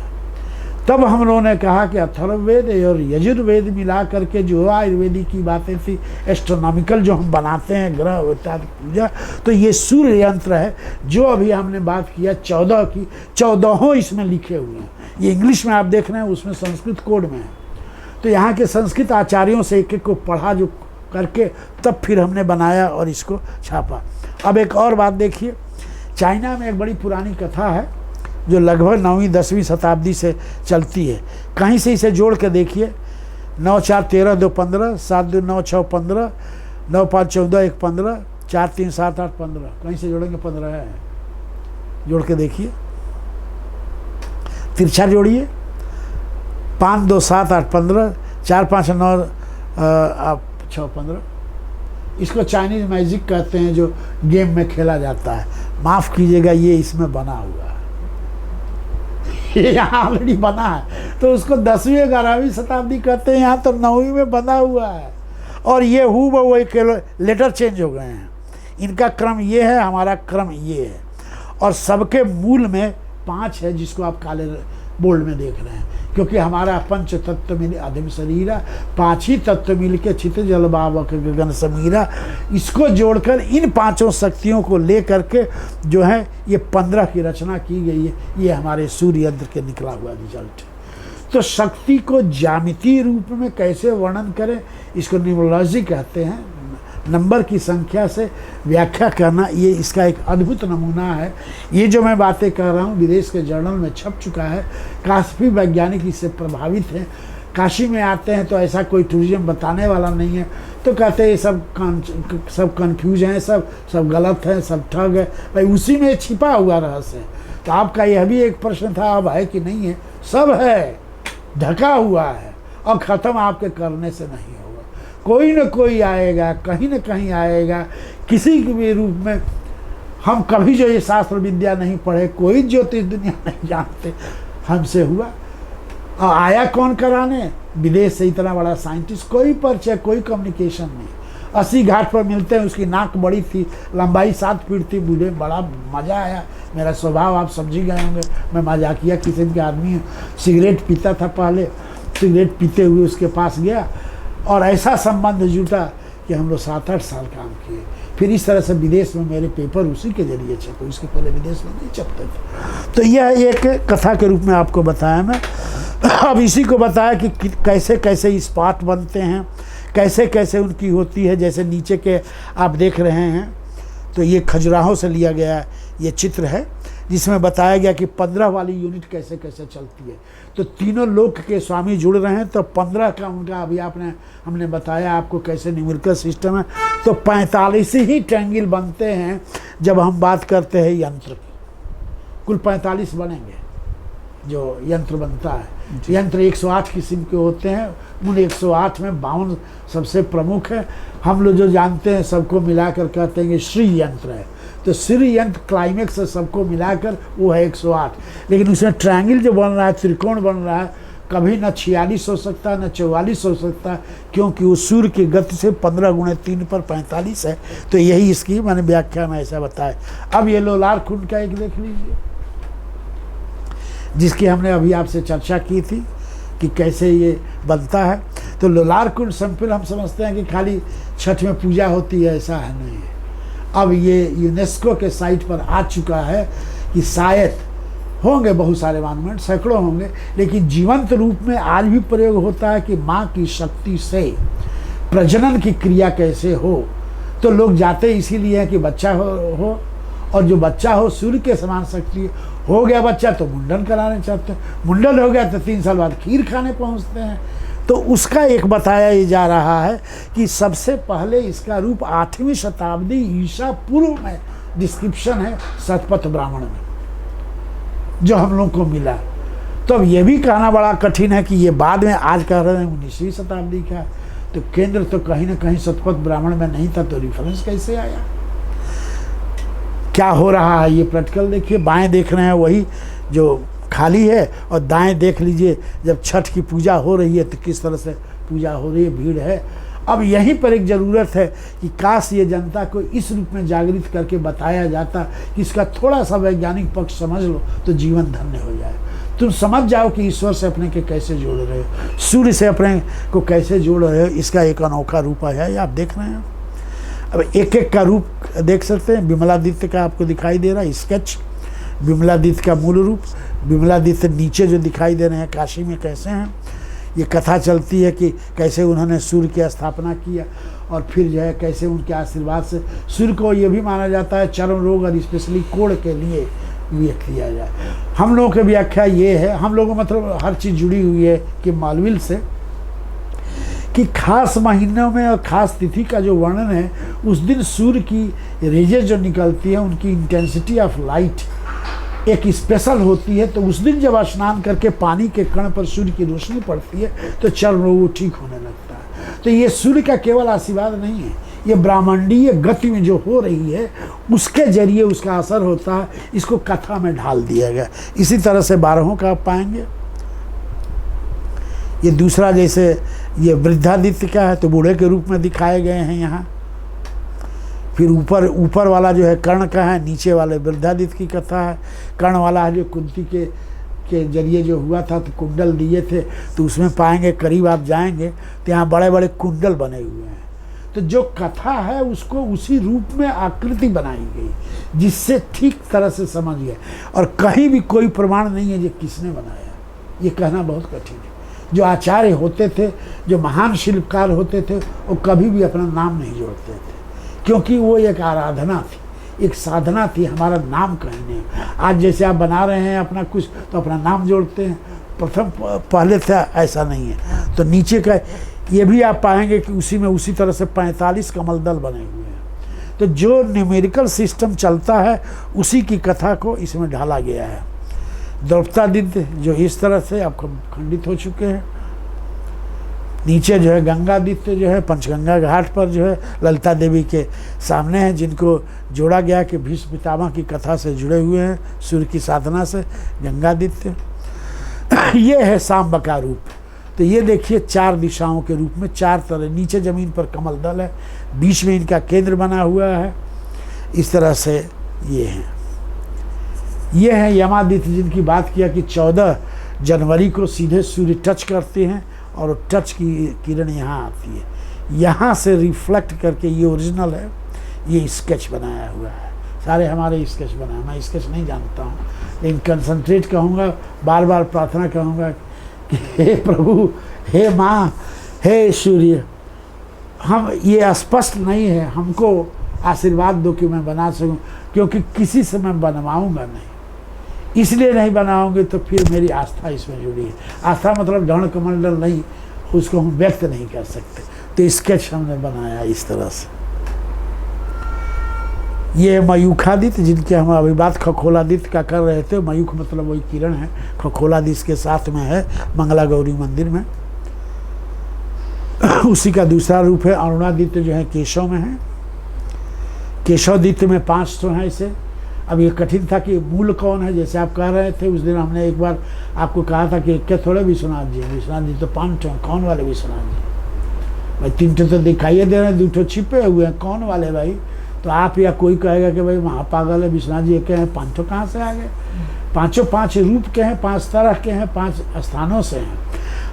तब हम लोगों ने कहा कि अथर्ववेद और यजुर्वेद मिला करके जो आयुर्वेदिक की बातें थी, एस्ट्रोनॉमिकल जो हम बनाते हैं ग्रह इत्यादि पूजा, तो ये सूर्य यंत्र है। जो अभी हमने बात किया 14 की, 14 इसमें लिखे हुए हैं। ये इंग्लिश में आप देख रहे हैं, उसमें संस्कृत कोड में है। तो यहाँ के संस्कृत आचार्यों से एक एक को पढ़ा जो करके, तब फिर हमने बनाया और इसको छापा। अब एक और बात देखिए, चाइना में एक बड़ी पुरानी कथा है जो लगभग 9वीं 10वीं शताब्दी से चलती है। कहीं से इसे जोड़ के देखिए, 9 4 13 2 15, 7 2 9 6 15, 9 5 14 1 15, 4 3 7 8 15, कहीं से जोड़ेंगे 15 है। जोड़ के देखिए, तिरछा जोड़िए, 5 2 7 8 15, 4 5 9 6 15। इसको चाइनीज मैजिक कहते हैं, जो गेम में खेला जाता है। माफ़ कीजिएगा, ये इसमें बना हुआ है, ये यहाँ ऑलरेडी बना है। तो उसको 10वीं 11वीं शताब्दी कहते हैं, यहाँ तो 9वीं में बना हुआ है। और ये वही के लेटर चेंज हो गए हैं। इनका क्रम ये है, हमारा क्रम ये है, और सबके मूल में 5 है, जिसको आप काले बोल्ड में देख रहे हैं। क्योंकि हमारा पंच तत्व मिल अधम शरीरा, 5 ही तत्व मिल के चित जल बाबक गगन समीरा। इसको जोड़कर इन 5 शक्तियों को ले करके जो है ये 15 की रचना की गई है। ये हमारे सूर्य यंत्र के निकला हुआ रिजल्ट। तो शक्ति को ज्यामितीय रूप में कैसे वर्णन करें, इसको न्यूमरोलॉजी कहते हैं। नंबर की संख्या से व्याख्या करना, ये इसका एक अद्भुत नमूना है। ये जो मैं बातें कर रहा हूँ विदेश के जर्नल में छप चुका है। काफ़ी वैज्ञानिक इससे प्रभावित हैं। काशी में आते हैं तो ऐसा कोई टूरिज्म बताने वाला नहीं है, तो कहते हैं ये सब कन्फ्यूज हैं, सब गलत है, सब ठग है। भाई उसी में छिपा हुआ रहस्य है। तो आपका यह भी एक प्रश्न था, अब है कि नहीं है? सब है, ढका हुआ है, और ख़त्म आपके करने से नहीं होगा। कोई न कोई आएगा, कहीं न कहीं आएगा, किसी के भी रूप में। हम कभी जो ये शास्त्र विद्या नहीं पढ़े, कोई ज्योतिष दुनिया नहीं जानते, हमसे हुआ। और आया कौन कराने? विदेश से इतना बड़ा साइंटिस्ट, कोई परिचय, कोई कम्युनिकेशन नहीं। 80 घाट पर मिलते हैं, उसकी नाक बड़ी थी, लंबाई 7 फीट थी, बूढ़े, बड़ा मज़ा आया। मेरा स्वभाव आप समझ ही गए होंगे, मैं मजाकिया किस्म के आदमी हूँ। सिगरेट पीता था पहले, सिगरेट पीते हुए उसके पास गया और ऐसा संबंध जुटा कि हम लोग 7-8 साल काम किए। फिर इस तरह से विदेश में मेरे पेपर उसी के जरिए छपे, उसके पहले विदेश में नहीं छपते थे। तो यह एक कथा के रूप में आपको बताया मैं। अब इसी को बताया कि कैसे कैसे इस्पात बनते हैं, कैसे कैसे उनकी होती है। जैसे नीचे के आप देख रहे हैं, तो ये खजुराहों से लिया गया ये चित्र है, जिसमें बताया गया कि 15 वाली यूनिट कैसे कैसे चलती है। तो तीनों लोक के स्वामी जुड़ रहे हैं, तो 15 का उनका अभी हमने बताया आपको कैसे न्यूमेरिकल सिस्टम है। तो 45 ही ट्रायंगल बनते हैं जब हम बात करते हैं यंत्र की। कुल 45 बनेंगे जो यंत्र बनता है। यंत्र 108 किस्म के होते हैं, उन 108 में 52 सबसे प्रमुख है। हम लोग जो जानते हैं सबको मिलाकर कहते हैं कि श्री यंत्र है। तो श्री यंत्र क्लाइमेक्स से सबको मिलाकर वो है 108। लेकिन उसमें ट्रायंगल जो बन रहा है, त्रिकोण बन रहा है, कभी न 46 हो सकता है न 44 हो सकता है, क्योंकि वो सूर्य की गति से 15 × 3 पर 45 है। तो यही इसकी मैंने व्याख्या में ऐसा बताया। अब ये लोलार कुंड का एक देख लीजिए, जिसकी हमने अभी आपसे चर्चा की थी कि कैसे ये बनता है। तो लोलार कुंड सिंपल हम समझते हैं कि खाली छठ में पूजा होती है, ऐसा है नहीं है। अब ये यूनेस्को के साइट पर आ चुका है कि शायद होंगे बहुत सारे मॉन्यूमेंट, सैकड़ों होंगे, लेकिन जीवंत रूप में आज भी प्रयोग होता है कि माँ की शक्ति से प्रजनन की क्रिया कैसे हो। तो लोग जाते इसीलिए हैं कि बच्चा हो और जो बच्चा हो सूर्य के समान शक्ति हो गया बच्चा तो मुंडन कराने चाहते हैं, मुंडन हो गया तो 3 साल बाद खीर खाने पहुंचते हैं। तो उसका एक बताया ये जा रहा है कि सबसे पहले इसका रूप 8वीं शताब्दी ईसा पूर्व में डिस्क्रिप्शन है शतपथ ब्राह्मण में, जो हम लोग को मिला। तो अब ये भी कहना बड़ा कठिन है कि ये बाद में आज कह रहे हैं 19वीं शताब्दी का, तो केंद्र तो कहीं ना कहीं शतपथ ब्राह्मण में नहीं था, तो रिफरेंस कैसे आया? क्या हो रहा है ये प्रैक्टिकल देखिए। बाएं देख रहे हैं वही जो खाली है, और दाएं देख लीजिए जब छठ की पूजा हो रही है तो किस तरह से पूजा हो रही है, भीड़ है। अब यहीं पर एक ज़रूरत है कि काश ये जनता को इस रूप में जागृत करके बताया जाता कि इसका थोड़ा सा वैज्ञानिक पक्ष समझ लो तो जीवन धन्य हो जाए। तुम समझ जाओ कि ईश्वर से अपने के कैसे जोड़ रहे हो, सूर्य से अपने को कैसे जोड़ रहे हो। इसका एक अनोखा रूप है, आप देख रहे हैं। अब एक एक का रूप देख सकते हैं। विमलादित्य का आपको दिखाई दे रहा है स्केच, विमलादित्य का मूल रूप, विमलादित्य नीचे जो दिखाई दे रहे हैं काशी में कैसे हैं। ये कथा चलती है कि कैसे उन्होंने सूर्य की स्थापना किया और फिर जो है कैसे उनके आशीर्वाद से सूर्य को ये भी माना जाता है चर्म रोग और स्पेशली कोढ़ के लिए ये किया जाए। हम लोगों की व्याख्या ये है, हम लोगों मतलब हर चीज़ जुड़ी हुई है कि मालविल से, कि खास महीनों में और खास तिथि का जो वर्णन है, उस दिन सूर्य की रेजेस जो निकलती है उनकी इंटेंसिटी ऑफ लाइट एक स्पेशल होती है। तो उस दिन जब स्नान करके पानी के कण पर सूर्य की रोशनी पड़ती है तो चर्म रोग ठीक होने लगता है। तो ये सूर्य का केवल आशीर्वाद नहीं है, ये ब्रह्मांडीय गति में जो हो रही है उसके जरिए उसका असर होता है। इसको कथा में ढाल दिया गया। इसी तरह से 12हों का आप पाएंगे। ये दूसरा जैसे ये वृद्धादित्य का है तो बूढ़े के रूप में दिखाए गए हैं यहाँ। फिर ऊपर वाला जो है कर्ण का है, नीचे वाले वृद्धादित्य की कथा है। कर्ण वाला है जो कुंती के जरिए जो हुआ था तो कुंडल दिए थे, तो उसमें पाएंगे करीब आप जाएंगे तो यहाँ बड़े बड़े कुंडल बने हुए हैं। तो जो कथा है उसको उसी रूप में आकृति बनाई गई जिससे ठीक तरह से समझ गए। और कहीं भी कोई प्रमाण नहीं है जो किसने बनाया, ये कहना बहुत कठिन है। जो आचार्य होते थे, जो महान शिल्पकार होते थे, वो कभी भी अपना नाम नहीं जोड़ते थे, क्योंकि वो एक आराधना थी, एक साधना थी। हमारा नाम कहीं नहीं। आज जैसे आप बना रहे हैं अपना कुछ तो अपना नाम जोड़ते हैं, पहले था ऐसा नहीं है। तो नीचे का ये भी आप पाएंगे कि उसी में उसी तरह से 45 कमल दल बने हुए हैं। तो जो न्यूमेरिकल सिस्टम चलता है उसी की कथा को इसमें ढाला गया है। द्रौपदादित्य जो इस तरह से आप खंडित हो चुके हैं, नीचे जो है गंगादित्य जो है पंचगंगा घाट पर जो है ललिता देवी के सामने है, जिनको जोड़ा गया कि भीष्म पितामह की कथा से जुड़े हुए हैं सूर्य की साधना से। गंगादित्य ये है सांब का रूप। तो ये देखिए 4 दिशाओं के रूप में 4 तरह, नीचे जमीन पर कमल दल है, बीच में इनका केंद्र बना हुआ है, इस तरह से ये हैं। ये हैं यमादित्य जिनकी बात किया कि 14 जनवरी को सीधे सूर्य टच करते हैं और टच की किरण यहाँ आती है, यहाँ से रिफ्लेक्ट करके, ये ओरिजिनल है, ये स्केच बनाया हुआ है, सारे हमारे स्केच बनाए। मैं स्केच नहीं जानता हूँ, लेकिन कंसंट्रेट कहूँगा, बार बार प्रार्थना कहूँगा कि हे प्रभु, हे माँ, हे सूर्य, हम ये स्पष्ट नहीं है, हमको आशीर्वाद दो कि मैं बना सकूं, क्योंकि किसी से मैं बनवाऊंगा नहीं, इसलिए नहीं बनाऊंगे तो फिर मेरी आस्था इसमें जुड़ी है। आस्था मतलब धन कमंडल नहीं, उसको हम व्यक्त नहीं कर सकते। तो स्केच हमने बनाया इस तरह से। ये मयूखादित्य जिनके हम अभी बात खखोलादित्य का कर रहे थे, मयूख मतलब वही किरण है, खखोलादित्य के साथ में है मंगला गौरी मंदिर में। उसी का दूसरा रूप है अरुणादित्य जो है केशव में है। केशवदित्य में 5 तो हैं इसे। अब ये कठिन था कि मूल कौन है, जैसे आप कह रहे थे उस दिन हमने एक बार आपको कहा था कि क्या थोड़े विश्वनाथ जी तो 5 हैं, कौन वाले विश्वनाथ जी भाई? 3 तो दिखाइए दे रहे हैं, 2 छिपे हुए हैं, कौन वाले भाई? तो आप या कोई कहेगा कि भाई महापागल है, विश्वनाथ जी एक हैं, 5 कहाँ से आ गए? 5 रूप के हैं, 5 तरह के हैं, 5 स्थानों से हैं।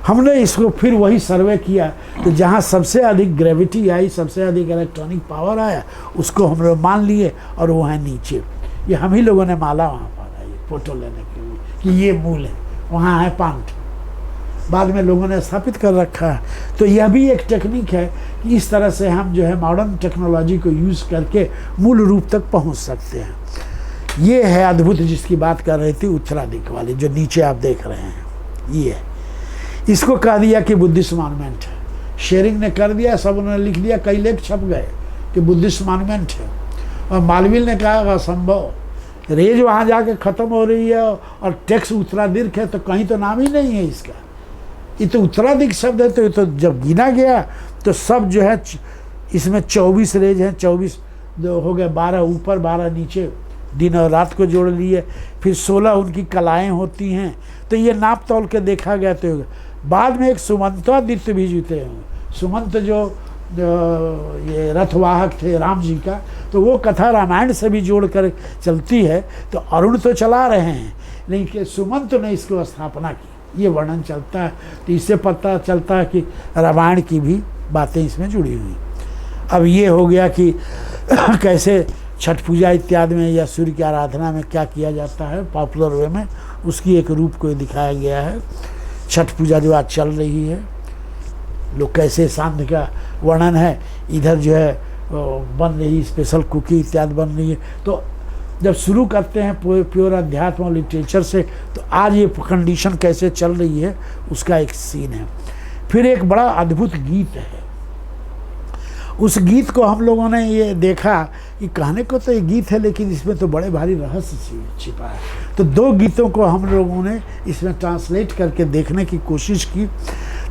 हमने इसको फिर वही सर्वे किया कि जहाँ सबसे अधिक ग्रेविटी आई, सबसे अधिक इलेक्ट्रॉनिक पावर आया, उसको हम लोग मान लिए, और वो है नीचे। ये हम ही लोगों ने माला वहाँ पर आई फोटो लेने के लिए कि ये मूल है, वहाँ है 5, बाद में लोगों ने स्थापित कर रखा है। तो यह भी एक टेक्निक है कि इस तरह से हम जो है मॉडर्न टेक्नोलॉजी को यूज़ करके मूल रूप तक पहुँच सकते हैं। ये है अद्भुत जिसकी बात कर रही थी उत्तरादिक वाली, जो नीचे आप देख रहे हैं। ये है, इसको कह दिया कि बुद्धिस्ट मॉन्यूमेंट है। शेयरिंग ने कर दिया, सब उन्होंने लिख दिया, कई लेख छप गए कि बुद्धिस्ट मॉन्यूमेंट है। और मालवीय ने कहा असंभव, रेज वहाँ जाके ख़त्म हो रही है और टेक्स उत्तरादिक है, तो कहीं तो नाम ही नहीं है इसका। ये तो उत्तरादिक शब्द है। तो ये तो जब गिना गया तो सब जो है इसमें 24 रेज हैं, 24 हो गए, 12 ऊपर 12 नीचे, दिन और रात को जोड़ लिए, फिर 16 उनकी कलाएँ होती हैं। तो ये नाप तोल के देखा गया। तो बाद में एक सुमंतादित्य भी जीते हैं। सुमंत जो ये रथवाहक थे राम जी का, तो वो कथा रामायण से भी जोड़ कर चलती है। तो अरुण तो चला रहे हैं, लेकिन सुमंत ने इसको स्थापना की, ये वर्णन चलता है। तो इससे पता चलता है कि रामायण की भी बातें इसमें जुड़ी हुई। अब ये हो गया कि कैसे छठ पूजा इत्यादि में या सूर्य की आराधना में क्या किया जाता है पॉपुलर वे में, उसकी एक रूप को दिखाया गया है। छठ पूजा जो आज चल रही है, लोग कैसे सांध्य का वर्णन है, इधर जो है बन रही स्पेशल कुकी इत्यादि बन रही है। तो जब शुरू करते हैं प्योर अध्यात्म और लिटरेचर से, तो आज ये कंडीशन कैसे चल रही है उसका एक सीन है। फिर एक बड़ा अद्भुत गीत है, उस गीत को हम लोगों ने ये देखा कि कहने को तो ये गीत है, लेकिन इसमें तो बड़े भारी रहस्य छिपा है। तो 2 गीतों को हम लोगों ने इसमें ट्रांसलेट करके देखने की कोशिश की।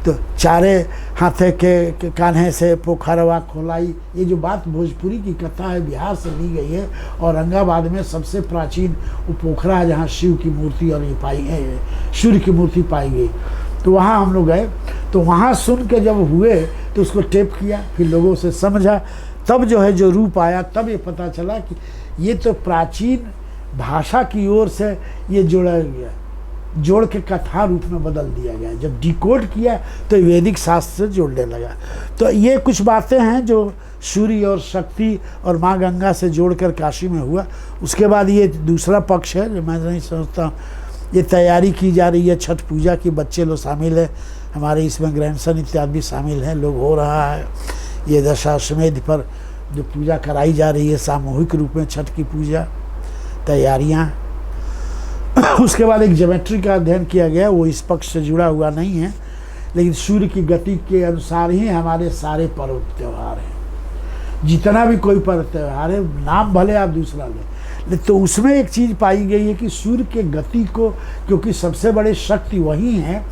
तो चारे हाथे के कान्हे से पोखरवा खोलाई, ये जो बात भोजपुरी की कथा है, बिहार से ली गई है। औरंगाबाद में सबसे प्राचीन वो पोखरा है जहाँ शिव की मूर्ति और ये पाई है, सूर्य की मूर्ति पाई गई। तो वहाँ हम लोग गए, तो वहाँ सुन के जब हुए तो उसको टेप किया, फिर लोगों से समझा, तब जो है जो रूप आया, तब ये पता चला कि ये तो प्राचीन भाषा की ओर से ये जोड़ा गया, जोड़ के कथा रूप में बदल दिया गया। जब डिकोड किया तो वैदिक शास्त्र से जोड़ने लगा। तो ये कुछ बातें हैं जो सूर्य और शक्ति और माँ गंगा से जोड़कर काशी में हुआ। उसके बाद ये दूसरा पक्ष है जो मैं नहीं समझता, ये तैयारी की जा रही है छठ पूजा की, बच्चे लोग शामिल है, हमारे इसमें ग्रैंडसन इत्यादि भी शामिल हैं, लोग हो रहा है। ये दशाश्वमेध पर जो पूजा कराई जा रही है सामूहिक रूप में, छठ की पूजा तैयारियाँ। उसके बाद एक ज्योमेट्री का अध्ययन किया गया, वो इस पक्ष से जुड़ा हुआ नहीं है, लेकिन सूर्य की गति के अनुसार ही हमारे सारे पर्व त्यौहार हैं। जितना भी कोई पर्व त्यौहार है, नाम भले आप दूसरा लें, तो उसमें एक चीज़ पाई गई है कि सूर्य के गति को, क्योंकि सबसे बड़े शक्ति वही हैं,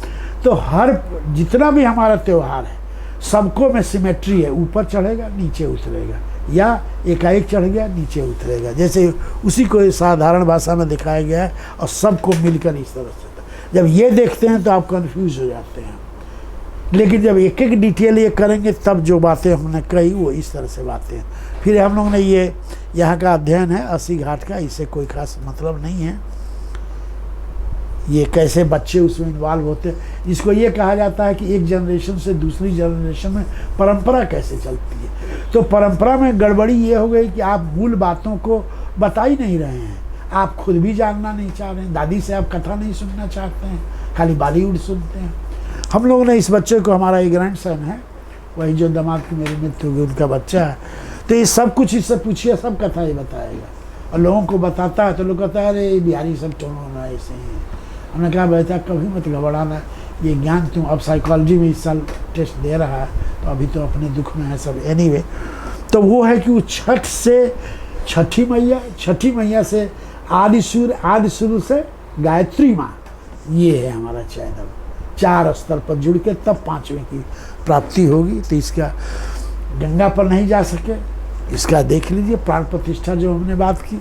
तो हर जितना भी हमारा त्यौहार है सबको में सिमेट्री है, ऊपर चढ़ेगा नीचे उतरेगा, या एकाएक चढ़ गया नीचे उतरेगा, जैसे उसी को साधारण भाषा में दिखाया गया है। और सबको मिलकर इस तरह से, जब ये देखते हैं तो आप कंफ्यूज हो जाते हैं, लेकिन जब एक एक डिटेल ये करेंगे तब जो बातें हमने कही वो इस तरह से बातें हैं। फिर हम लोग ने ये यहाँ का अध्ययन है 80 घाट का, इससे कोई खास मतलब नहीं है, ये कैसे बच्चे उसमें इन्वॉल्व होते हैं। इसको ये कहा जाता है कि एक जनरेशन से दूसरी जनरेशन में परंपरा कैसे चलती है। तो परंपरा में गड़बड़ी ये हो गई कि आप मूल बातों को बता ही नहीं रहे हैं, आप खुद भी जानना नहीं चाह रहे हैं, दादी से आप कथा नहीं सुनना चाहते हैं, खाली बॉलीवुड सुनते हैं। हम लोगों ने इस बच्चे को, हमारा एक ग्रैंडसन है, वही जो दामाद की मेरी मृत्यु हो गई उनका बच्चा है, तो ये सब कुछ इससे पूछिए, सब कथा ही बताएगा। और लोगों को बताता है तो लोग कहता है अरे बिहारी सब टोना ऐसे ही है। हमने कहा बेटा कभी मत घबराना, ये ज्ञान तुम अब साइकोलॉजी में इस साल टेस्ट दे रहा है, तो अभी तो अपने दुख में है सब। एनीवे, तो वो है कि वो छठ से छठी मैया से आदि सूर्य से गायत्री माँ, ये है हमारा चैनल। 4 स्तर पर जुड़ के तब 5वें की प्राप्ति होगी। तो इसका गंगा पर नहीं जा सके, इसका देख लीजिए प्राण प्रतिष्ठा जो हमने बात की,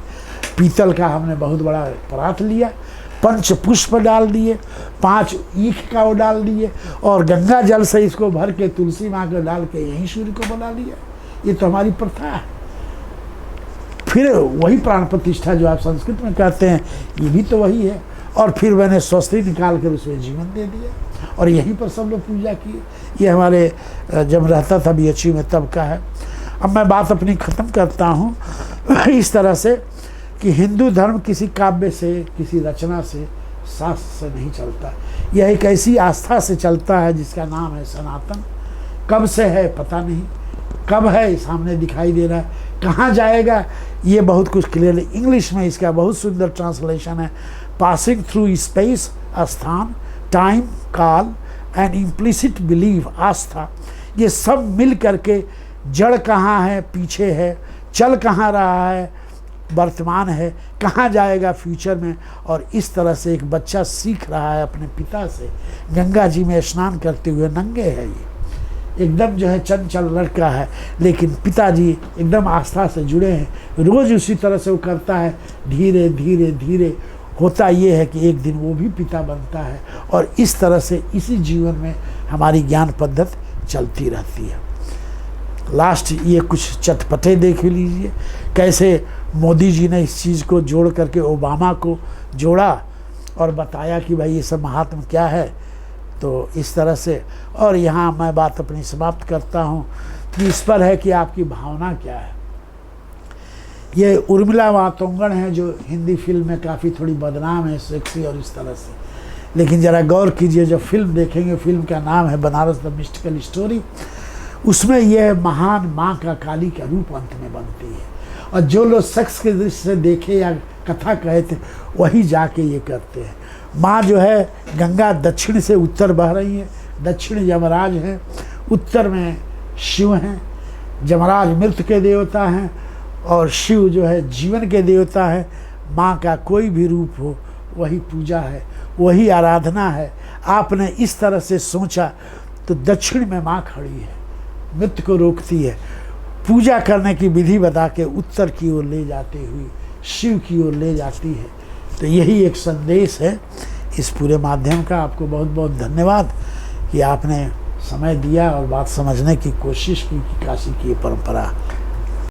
पीतल का हमने बहुत बड़ा परात लिया, 5 पुष्प डाल दिए, 5 ईख का वो डाल दिए, और गंगा जल से इसको भर के तुलसी माँ को डाल के यहीं सूर्य को बना लिया। ये तो हमारी प्रथा है। फिर वही प्राण प्रतिष्ठा जो आप संस्कृत में कहते हैं, ये भी तो वही है। और फिर मैंने स्वस्ति निकाल कर उसमें जीवन दे दिया, और यहीं पर सब लोग पूजा किए। ये हमारे जब रहता था BHU में तब का है। अब मैं बात अपनी ख़त्म करता हूँ इस तरह से कि हिंदू धर्म किसी काव्य से, किसी रचना से, शास्त्र से नहीं चलता। यह एक ऐसी आस्था से चलता है जिसका नाम है सनातन। कब से है पता नहीं, कब है सामने दिखाई दे रहा है, कहाँ जाएगा ये बहुत कुछ क्लियरली। इंग्लिश में इसका बहुत सुंदर ट्रांसलेशन है, पासिंग थ्रू स्पेस, स्थान, टाइम, काल एंड इम्प्लिसिट बिलीव, आस्था। ये सब मिल करके जड़ कहाँ है, पीछे है, चल कहाँ रहा है, वर्तमान है, कहाँ जाएगा फ्यूचर में। और इस तरह से एक बच्चा सीख रहा है अपने पिता से। गंगा जी में स्नान करते हुए नंगे है, ये एकदम जो है चंचल लड़का है, लेकिन पिताजी एकदम आस्था से जुड़े हैं। रोज़ उसी तरह से वो करता है, धीरे धीरे धीरे होता ये है कि एक दिन वो भी पिता बनता है। और इस तरह से इसी जीवन में हमारी ज्ञान पद्धति चलती रहती है। लास्ट ये कुछ चटपटे देख लीजिए, कैसे मोदी जी ने इस चीज़ को जोड़ करके ओबामा को जोड़ा और बताया कि भाई ये सब महात्मा क्या है। तो इस तरह से, और यहाँ मैं बात अपनी समाप्त करता हूँ कि इस पर है कि आपकी भावना क्या है। ये उर्मिला मातोंगन है जो हिंदी फिल्म में काफ़ी थोड़ी बदनाम है, सेक्सी और इस तरह से, लेकिन ज़रा गौर कीजिए, जब फिल्म देखेंगे, फिल्म का नाम है बनारस द मिस्टिकल स्टोरी, उसमें यह महान माँ का काली का रूप अंत में बनती है। और जो लोग सेक्स के दृष्टि से देखे या कथा कहे थे वही जाके ये करते हैं। माँ जो है गंगा दक्षिण से उत्तर बह रही है, दक्षिण यमराज हैं, उत्तर में शिव हैं। यमराज मृत्यु के देवता हैं और शिव जो है जीवन के देवता है। माँ का कोई भी रूप हो वही पूजा है, वही आराधना है। आपने इस तरह से सोचा तो दक्षिण में माँ खड़ी है, मृत्यु को रोकती है, पूजा करने की विधि बता के उत्तर की ओर ले जाती हुई शिव की ओर ले जाती है। तो यही एक संदेश है इस पूरे माध्यम का। आपको बहुत बहुत धन्यवाद कि आपने समय दिया और बात समझने की कोशिश की कि काशी की परंपरा